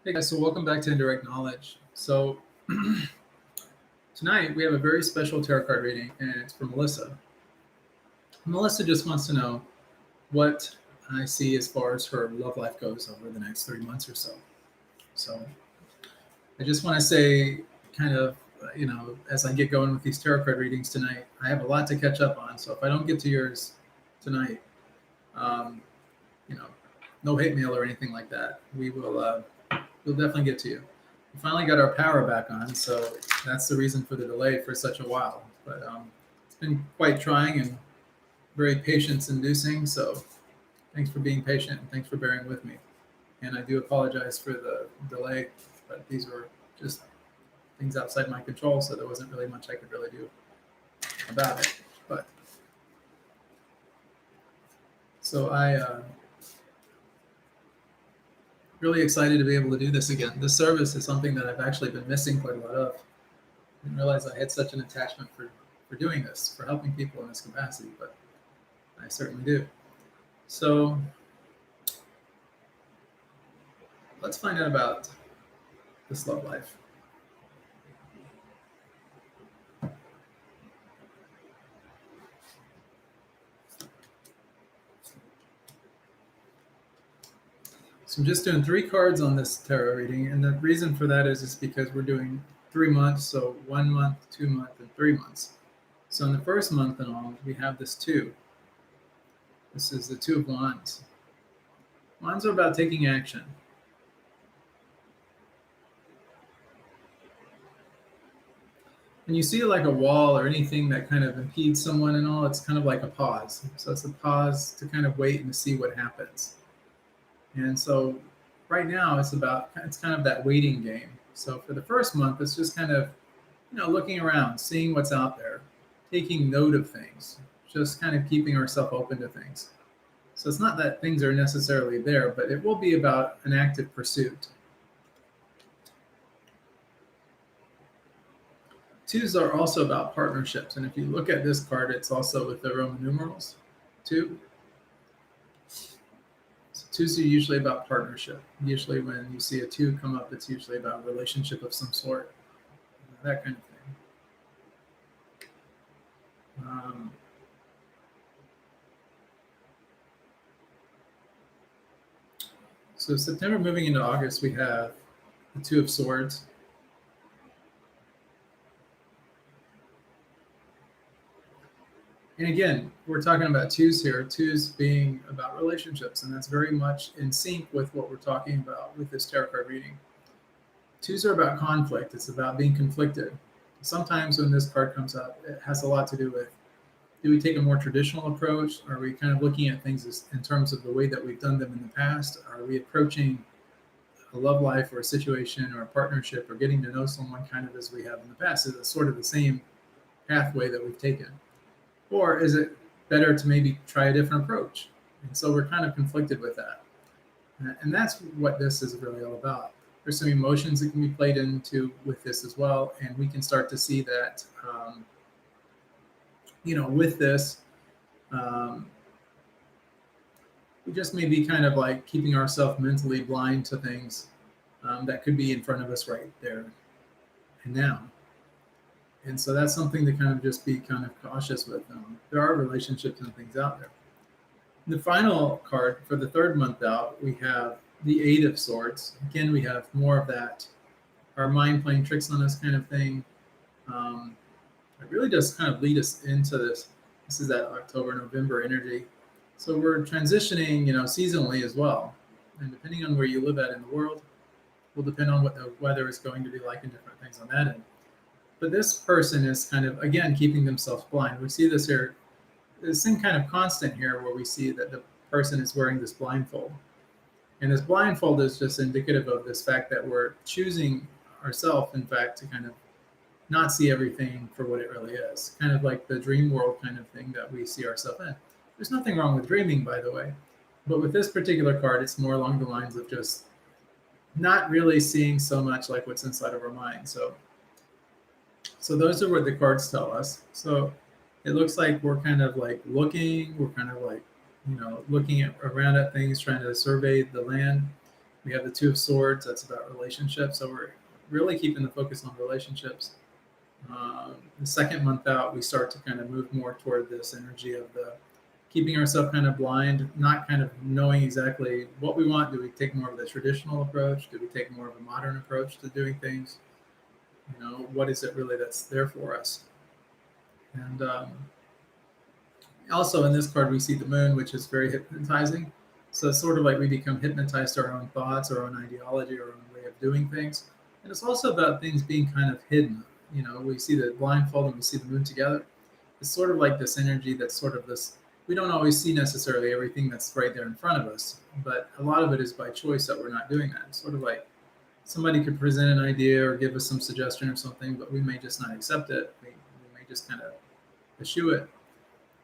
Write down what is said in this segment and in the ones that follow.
Hey guys, so welcome back to Indirect Knowledge. So tonight we have a very special tarot card reading, and it's from Melissa. Melissa just wants to know what I see as far as her love life goes over the next 3 months or so. So I just want to say, kind of, as I get going with these tarot card readings tonight, I have a lot to catch up on. So if I don't get to yours tonight, um, you know, no hate mail or anything like that. We'll definitely get to you. We finally got our power back on, so that's the reason for the delay for such a while. But it's been quite trying and very patience-inducing. So thanks for being patient and thanks for bearing with me. And I do apologize for the delay, but these were just things outside my control, so there wasn't really much I could really do about it. But so I really excited to be able to do this again. This service is something that I've actually been missing quite a lot of. I didn't realize I had such an attachment for doing this, for helping people in this capacity, but I certainly do. So let's find out about this love life. So I'm just doing 3 cards on this tarot reading, and the reason for that is because we're doing 3 months, so 1 month, 2 months, and 3 months. So in the first month and all, we have this 2. This is the 2 of Wands. Wands are about taking action. When you see like a wall or anything that kind of impedes someone and all, it's kind of like a pause. So it's a pause to kind of wait and to see what happens. And so right now it's kind of that waiting game. So for the first month, it's just kind of, looking around, seeing what's out there, taking note of things, just kind of keeping ourselves open to things. So it's not that things are necessarily there, but it will be about an active pursuit. 2s are also about partnerships. And if you look at this card, it's also with the Roman numerals, 2. So 2s are usually about partnership. Usually when you see a 2 come up, it's usually about a relationship of some sort, that kind of thing. So September moving into August, we have the 2 of Swords. And again, we're talking about 2s here, 2s being about relationships, and that's very much in sync with what we're talking about with this tarot card reading. 2s are about conflict. It's about being conflicted. Sometimes when this card comes up, it has a lot to do with, do we take a more traditional approach? Are we kind of looking at things in terms of the way that we've done them in the past? Are we approaching a love life or a situation or a partnership or getting to know someone kind of as we have in the past? Is it sort of the same pathway that we've taken? Or is it better to maybe try a different approach? And so we're kind of conflicted with that. And that's what this is really all about. There's some emotions that can be played into with this as well. And we can start to see that, with this, we just may be kind of like keeping ourselves mentally blind to things that could be in front of us right there and now. And so that's something to kind of just be kind of cautious with. There are relationships and things out there. The final card for the 3rd month out, we have the 8 of Swords. Again, we have more of that, our mind playing tricks on us kind of thing. It really does kind of lead us into this. This is that October, November energy. So we're transitioning, seasonally as well. And depending on where you live at in the world, will depend on what the weather is going to be like and different things on that end. But this person is kind of, again, keeping themselves blind. We see this here, the same kind of constant here where we see that the person is wearing this blindfold. And this blindfold is just indicative of this fact that we're choosing ourselves, in fact, to kind of not see everything for what it really is. Kind of like the dream world kind of thing that we see ourselves in. There's nothing wrong with dreaming, by the way. But with this particular card, it's more along the lines of just not really seeing so much like what's inside of our mind. So those are what the cards tell us. So it looks like we're kind of like looking, we're kind of like, looking around at things, trying to survey the land. We have the Two of Swords. That's about relationships. So we're really keeping the focus on relationships. The second month out, we start to kind of move more toward this energy of the keeping ourselves kind of blind, not kind of knowing exactly what we want. Do we take more of the traditional approach? Do we take more of a modern approach to doing things? What is it really that's there for us? And also in this card, we see the moon, which is very hypnotizing. So it's sort of like we become hypnotized to our own thoughts, our own ideology, our own way of doing things. And it's also about things being kind of hidden. We see the blindfold and we see the moon together. It's sort of like this energy that's sort of this, we don't always see necessarily everything that's right there in front of us, but a lot of it is by choice that we're not doing that. It's sort of like somebody could present an idea or give us some suggestion or something, but we may just not accept it. We may just kind of eschew it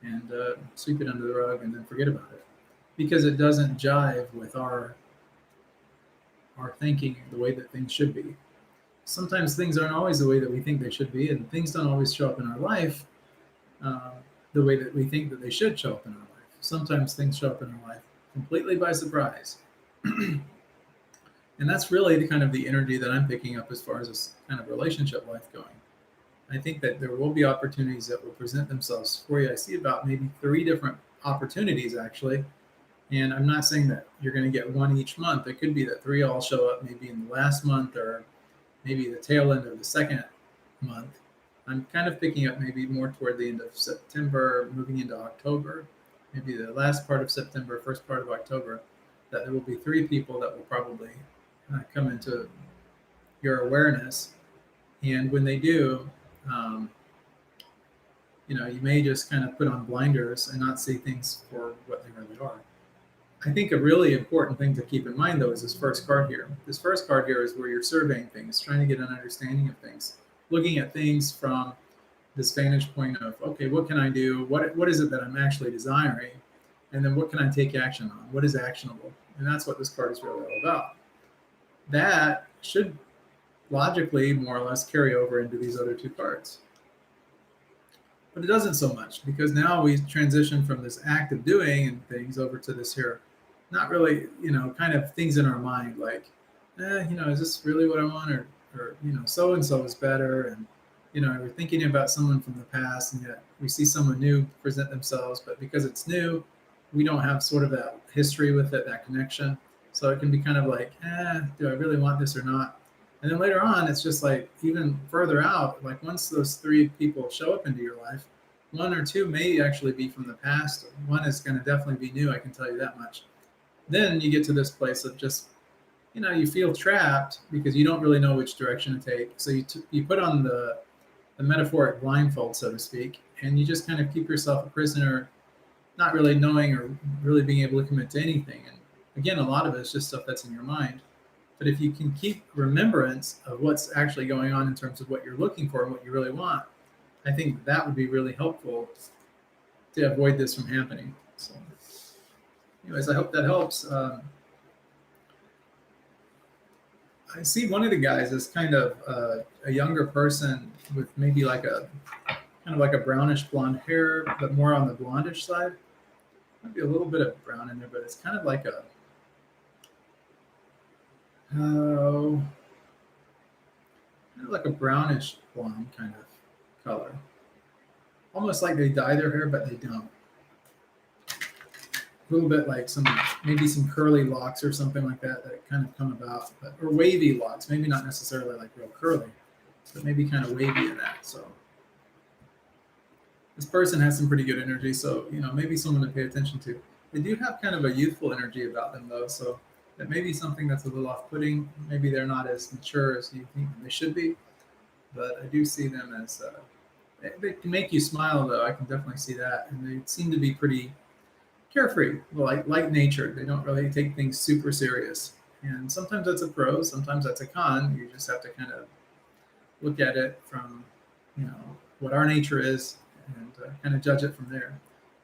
and sweep it under the rug and then forget about it because it doesn't jive with our thinking the way that things should be. Sometimes things aren't always the way that we think they should be, and things don't always show up in our life the way that we think that they should show up in our life. Sometimes things show up in our life completely by surprise. And that's really the kind of the energy that I'm picking up as far as this kind of relationship life going. I think that there will be opportunities that will present themselves for you. I see about maybe 3 different opportunities actually. And I'm not saying that you're going to get one each month. It could be that 3 all show up maybe in the last month or maybe the tail end of the second month. I'm kind of picking up maybe more toward the end of September, moving into October, maybe the last part of September, first part of October, that there will be 3 people that will probably come into your awareness. And when they do, you may just kind of put on blinders and not see things for what they really are. I think a really important thing to keep in mind, though, is this first card here. This first card here is where you're surveying things, trying to get an understanding of things, looking at things from this vantage point of, okay, what can I do? What is it that I'm actually desiring? And then what can I take action on? What is actionable? And that's what this card is really all about. That should logically more or less carry over into these other 2 cards. But it doesn't so much because now we transition from this act of doing and things over to this here, not really, kind of things in our mind like, is this really what I want? Or so-and-so is better. And, we're thinking about someone from the past and yet we see someone new present themselves, but because it's new, we don't have sort of that history with it, that connection. So it can be kind of like, do I really want this or not? And then later on, it's just like even further out, like once those 3 people show up into your life, 1 or 2 may actually be from the past. 1 is going to definitely be new, I can tell you that much. Then you get to this place of just, you feel trapped because you don't really know which direction to take. So you put on the metaphoric blindfold, so to speak, and you just kind of keep yourself a prisoner, not really knowing or really being able to commit to anything. And again, a lot of it is just stuff that's in your mind. But if you can keep remembrance of what's actually going on in terms of what you're looking for and what you really want, I think that would be really helpful to avoid this from happening. So anyways, I hope that helps. I see one of the guys is kind of a younger person with maybe like a kind of like a brownish blonde hair, but more on the blondish side. Might be a little bit of brown in there, but it's kind of like a kind of like a brownish blonde kind of color. Almost like they dye their hair, but they don't. A little bit like maybe some curly locks or something like that kind of come about, or wavy locks, maybe not necessarily like real curly, but maybe kind of wavy in that. So this person has some pretty good energy, so maybe someone to pay attention to. They do have kind of a youthful energy about them though, so that may be something that's a little off-putting. Maybe they're not as mature as you think they should be, but I do see them as they can make you smile though. I can definitely see that, and they seem to be pretty carefree, like nature. They don't really take things super serious, and sometimes that's a pro, sometimes that's a con. You just have to kind of look at it from what our nature is and kind of judge it from there.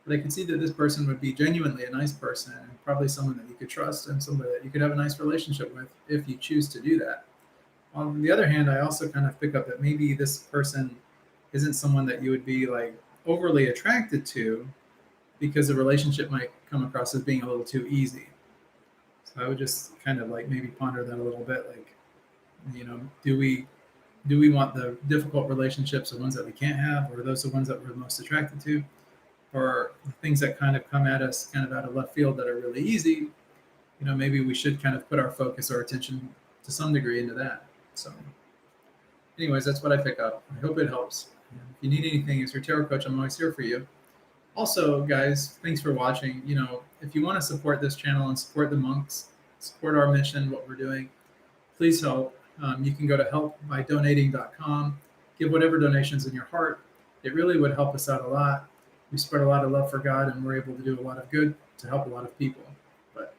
But I can see that this person would be genuinely a nice person and probably someone that you could trust and somebody that you could have a nice relationship with if you choose to do that. On the other hand, I also kind of pick up that maybe this person isn't someone that you would be like overly attracted to because the relationship might come across as being a little too easy. So So I would just kind of like maybe ponder that a little bit. Like, do we want the difficult relationships, the ones that we can't have, or those the ones that we're most attracted to, or the things that kind of come at us kind of out of left field that are really easy? Maybe we should kind of put our focus or attention to some degree into that. So, anyways, that's what I pick up. I hope it helps. If you need anything as your tarot coach, I'm always here for you. Also, guys, thanks for watching. If you want to support this channel and support the monks, support our mission, what we're doing, please help. You can go to helpbydonating.com, give whatever donations in your heart. It really would help us out a lot. We spread a lot of love for God, and we're able to do a lot of good to help a lot of people. But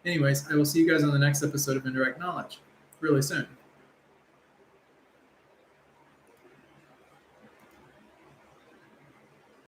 anyways, I will see you guys on the next episode of Indirect Knowledge really soon.